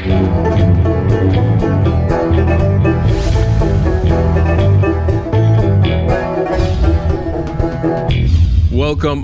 Welcome,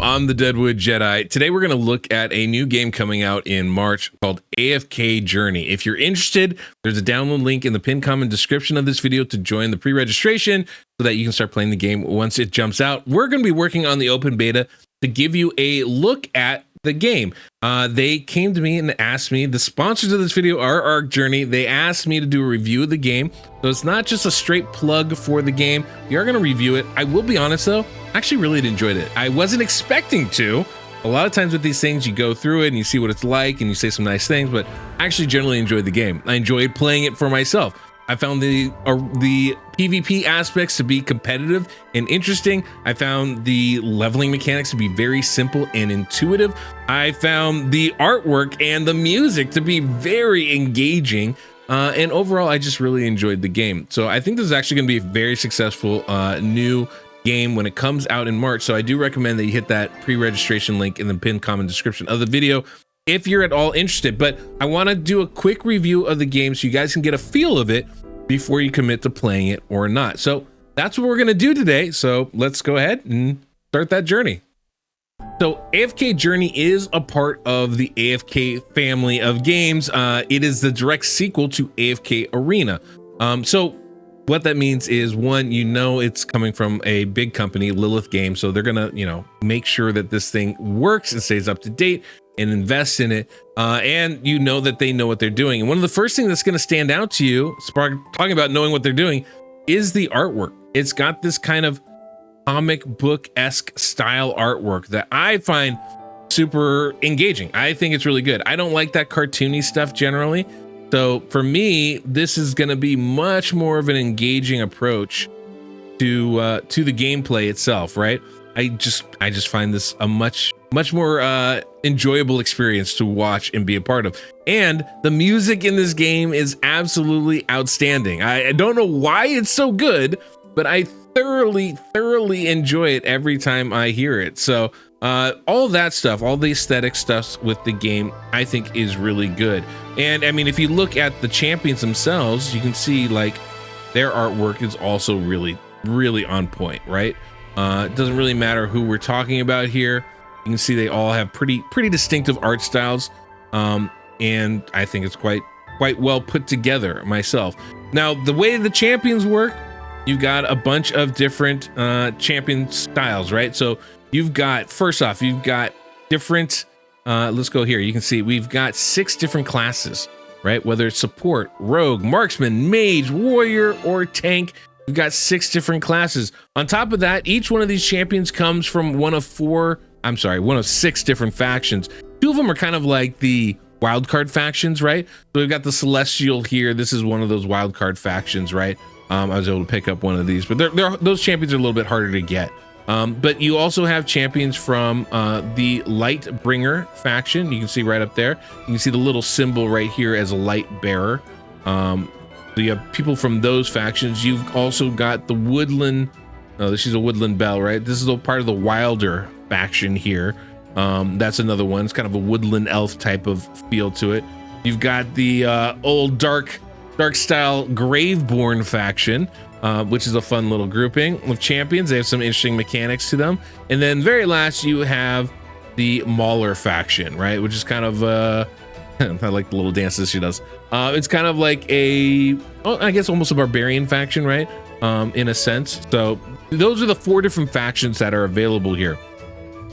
I'm the Deadwoodjedi. Today we're going to look at a new game coming out in March called AFK Journey. If you're interested, there's a download link in the pinned comment description of this video to join the pre-registration so that you can start playing the game once it jumps out. We're going to be working on the open beta to give you a look at the game. They came to me and asked me, the sponsors of this video are AFK Journey. They asked me to do a review of the game. So it's not just a straight plug for the game. We are going to review it. I will be honest though, I actually really enjoyed it. I wasn't expecting to. A lot of times with these things, you go through it and you see what it's like and you say some nice things, but I actually generally enjoyed the game. I enjoyed playing it for myself. I found the PvP aspects to be competitive and interesting. I found the leveling mechanics to be very simple and intuitive. I found the artwork and the music to be very engaging. And overall, I just really enjoyed the game. So I think this is actually going to be a very successful new game when it comes out in March. So I do recommend that you hit that pre-registration link in the pinned comment description of the video if you're at all interested. But I want to do a quick review of the game so you guys can get a feel of it before you commit to playing it or not. So that's what we're going to do today. So let's go ahead and start that journey. So AFK Journey is a part of the AFK family of games. It is the direct sequel to AFK Arena. So what that means is, one, you know, it's coming from a big company, Lilith Games, so they're gonna, you know, make sure that this thing works and stays up to date and invest in it, and you know that they know what they're doing. And one of the first things that's going to stand out to you, talking about knowing what they're doing, is the artwork. It's got this kind of comic book-esque style artwork that I find super engaging. I think it's really good. I don't like that cartoony stuff generally. So for me, this is going to be much more of an engaging approach to the gameplay itself, right? I just find this a much more enjoyable experience to watch and be a part of. And the music in this game is absolutely outstanding. I don't know why it's so good, but I thoroughly enjoy it every time I hear it. So all that stuff, all the aesthetic stuff with the game, I think is really good. And I mean, if you look at the champions themselves, you can see like their artwork is also really on point, right? It doesn't really matter who we're talking about here. You can see they all have pretty distinctive art styles, and I think it's quite well put together myself. Now, the way the champions work, you've got a bunch of different champion styles, right? So you've got, first off, you've got different, let's go here. You can see we've got 6 different classes, right? Whether it's support, rogue, marksman, mage, warrior, or tank, we've got 6 different classes. On top of that, each one of these champions comes from one of 6 different factions. 2 of them are kind of like the wildcard factions, right? So we've got the Celestial here. This is one of those wildcard factions, right? I was able to pick up one of these, but those champions are a little bit harder to get. But you also have champions from the Lightbringer faction. You can see right up there. You can see the little symbol right here as a light bearer. So you have people from those factions. You've also got the Woodland. This is a Woodland Belle, right? This is a part of the Wilder faction here. That's another one. It's kind of a woodland elf type of feel to it. You've got the old dark style Graveborn faction, which is a fun little grouping of champions. They have some interesting mechanics to them. And then very last, you have the Mauler faction, right? Which is kind of I like the little dances she does. It's kind of like I guess almost a barbarian faction, right? In a sense. So those are the 4 different factions that are available here.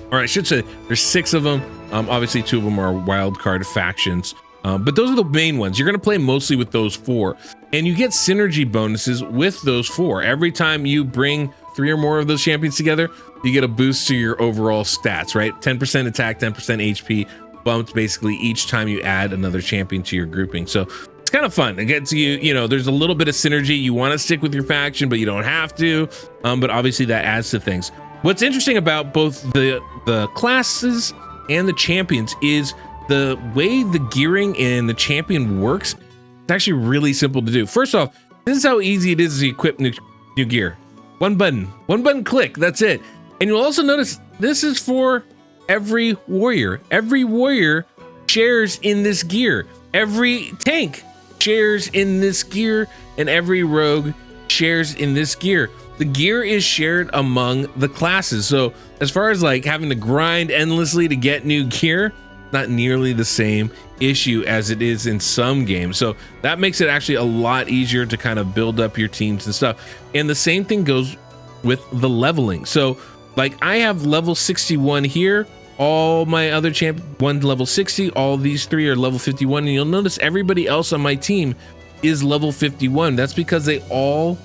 Or I should say there's 6 of them. Obviously 2 of them are wildcard factions. But those are the main ones. You're going to play mostly with those 4, and you get synergy bonuses with those 4. Every time you bring 3 or more of those champions together, you get a boost to your overall stats, right? 10% attack, 10% HP bumped basically each time you add another champion to your grouping. So it's kind of fun. It gets you know, there's a little bit of synergy. You want to stick with your faction, but you don't have to. But obviously that adds to things. What's interesting about both the classes and the champions is the way the gearing in the champion works. It's actually really simple to do. First off, this is how easy it is to equip new gear. One button click, that's it. And you'll also notice this is for every warrior. Every warrior shares in this gear. Every tank shares in this gear, and every rogue shares in this gear. The gear is shared among the classes. So as far as like having to grind endlessly to get new gear, not nearly the same issue as it is in some games. So that makes it actually a lot easier to kind of build up your teams and stuff. And the same thing goes with the leveling. So like I have level 61 here. All my other one level 60, all these three are level 51. And you'll notice everybody else on my team is level 51. That's because they all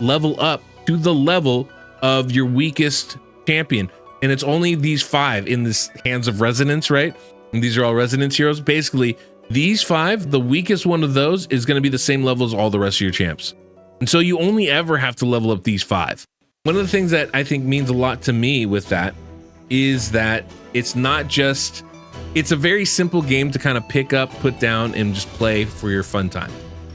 level up to the level of your weakest champion. And it's only these 5 in this Hands of Resonance, right? And these are all Resonance heroes. Basically, these 5, the weakest one of those is going to be the same level as all the rest of your champs. And so you only ever have to level up these 5. One of the things that I think means a lot to me with that is that it's not just, it's a very simple game to kind of pick up, put down, and just play for your fun time.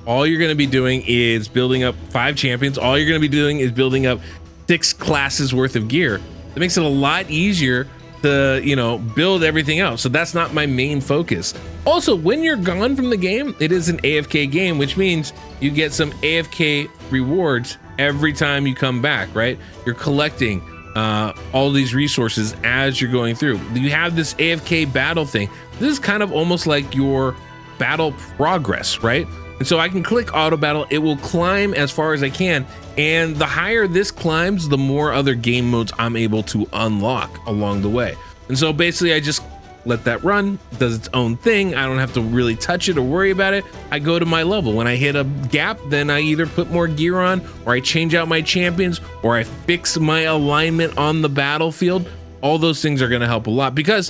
All you're going to be doing is building up 5 champions. All you're going to be doing is building up 6 classes worth of gear. It makes it a lot easier to, you know, build everything else. So that's not my main focus. Also, when you're gone from the game, it is an AFK game, which means you get some AFK rewards every time you come back, right? You're collecting all these resources as you're going through. You have this AFK battle thing. This is kind of almost like your battle progress, right? And so I can click auto battle. It will climb as far as I can. And the higher this climbs, the more other game modes I'm able to unlock along the way. And so basically I just let that run, it does its own thing. I don't have to really touch it or worry about it. I go to my level. When I hit a gap, then I either put more gear on, or I change out my champions, or I fix my alignment on the battlefield. All those things are going to help a lot, because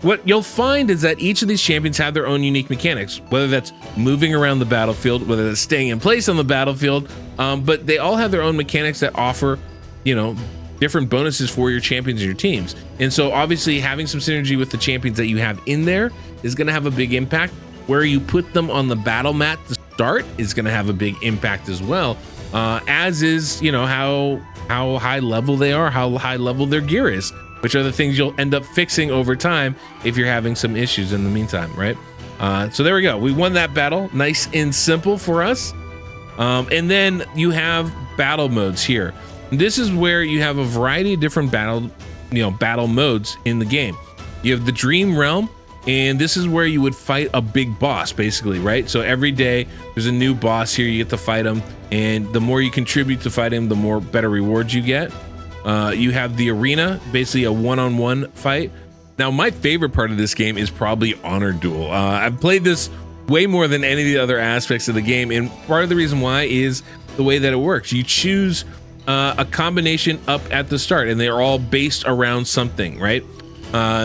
what you'll find is that each of these champions have their own unique mechanics, whether that's moving around the battlefield, whether that's staying in place on the battlefield, but they all have their own mechanics that offer, you know, different bonuses for your champions and your teams. And so obviously having some synergy with the champions that you have in there is going to have a big impact. Where you put them on the battle mat to start is going to have a big impact as well, as is, you know, how high level they are, how high level their gear is, which are the things you'll end up fixing over time if you're having some issues in the meantime, right? So there we go. We won that battle. Nice and simple for us. And then you have battle modes here. This is where you have a variety of different battle modes in the game. You have the Dream Realm, and this is where you would fight a big boss, basically, right? So every day there's a new boss here. You get to fight him, and the more you contribute to fight him, the more better rewards you get. You have the arena, basically a one-on-one fight. Now, my favorite part of this game is probably Honor Duel. I've played this way more than any of the other aspects of the game, and part of the reason why is the way that it works. You choose a combination up at the start, and they're all based around something, right?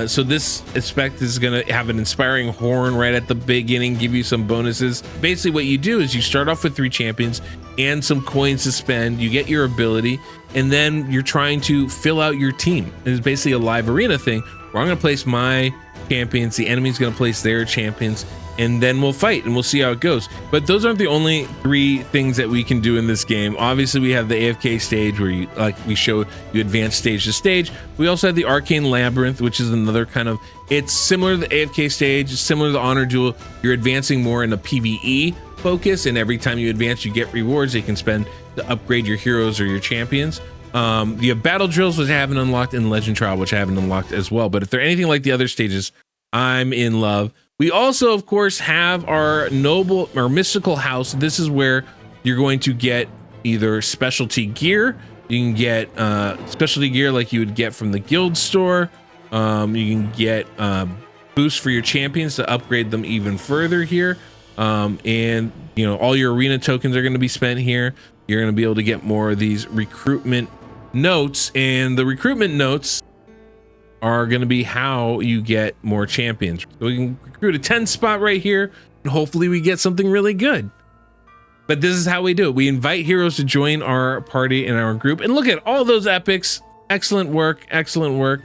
So this aspect is going to have an inspiring horn right at the beginning, give you some bonuses. Basically what you do is you start off with 3 champions and some coins to spend. You get your ability, and then you're trying to fill out your team. It's basically a live arena thing where I'm going to place my champions, the enemy's going to place their champions, and then we'll fight and we'll see how it goes. But those aren't the only 3 things that we can do in this game. Obviously we have the AFK stage where you, like we showed, you advance stage to stage. We also have the Arcane Labyrinth, which is another kind of, it's similar to the AFK stage, similar to the Honor Duel. You're advancing more in a PvE focus, and every time you advance you get rewards you can spend to upgrade your heroes or your champions. You have battle drills, which I haven't unlocked, and Legend Trial, which I haven't unlocked as well. But if they're anything like the other stages, I'm in love. We also, of course, have our noble or mystical house. This is where you're going to get either specialty gear. You can get specialty gear like you would get from the guild store. You can get boosts for your champions to upgrade them even further here. And you know, all your arena tokens are going to be spent here. You're going to be able to get more of these recruitment notes, and the recruitment notes are going to be how you get more champions. So we can recruit a 10 spot right here, and hopefully we get something really good. But this is how we do it. We invite heroes to join our party and our group, and look at all those epics. Excellent work, excellent work.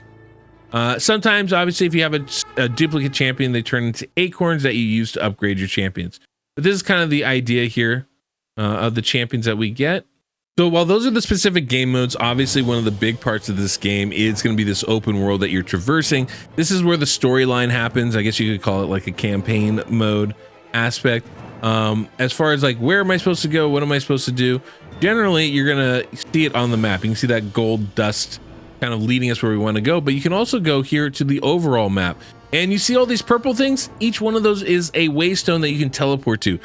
Sometimes, obviously, if you have a duplicate champion, they turn into acorns that you use to upgrade your champions. But this is kind of the idea here of the champions that we get. So while those are the specific game modes, obviously one of the big parts of this game is going to be this open world that you're traversing. This is where the storyline happens. I guess you could call it like a campaign mode aspect. As far as like, where am I supposed to go? What am I supposed to do? Generally, you're going to see it on the map. You can see that gold dust kind of leading us where we want to go, but you can also go here to the overall map. And you see all these purple things? Each one of those is a waystone that you can teleport to.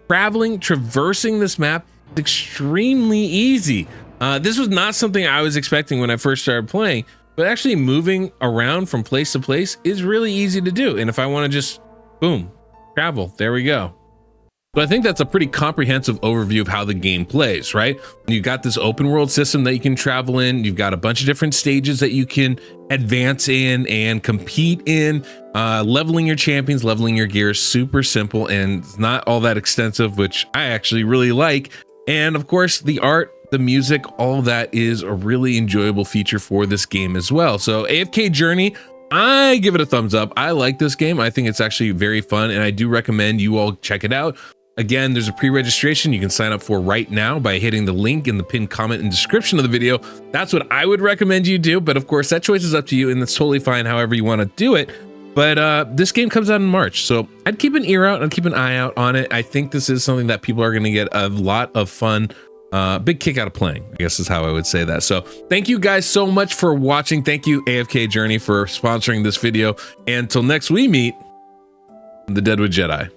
Traversing this map, extremely easy. This was not something I was expecting when I first started playing, but actually moving around from place to place is really easy to do. And if I want to just boom, travel, there we go. So I think that's a pretty comprehensive overview of how the game plays, right? You've got this open world system that you can travel in. You've got a bunch of different stages that you can advance in and compete in. Leveling your champions, leveling your gear is super simple and it's not all that extensive, which I actually really like. And of course, the art, the music, all of that is a really enjoyable feature for this game as well. So AFK Journey, I give it a thumbs up. I like this game. I think it's actually very fun and I do recommend you all check it out. Again, there's a pre-registration you can sign up for right now by hitting the link in the pinned comment and description of the video. That's what I would recommend you do. But of course, that choice is up to you and that's totally fine however you want to do it. But this game comes out in March, so I'd keep an ear out and keep an eye out on it. I think this is something that people are going to get a lot of fun, big kick out of playing, I guess is how I would say that. So thank you guys so much for watching. Thank you, AFK Journey, for sponsoring this video. And until next we meet, the Deadwood Jedi.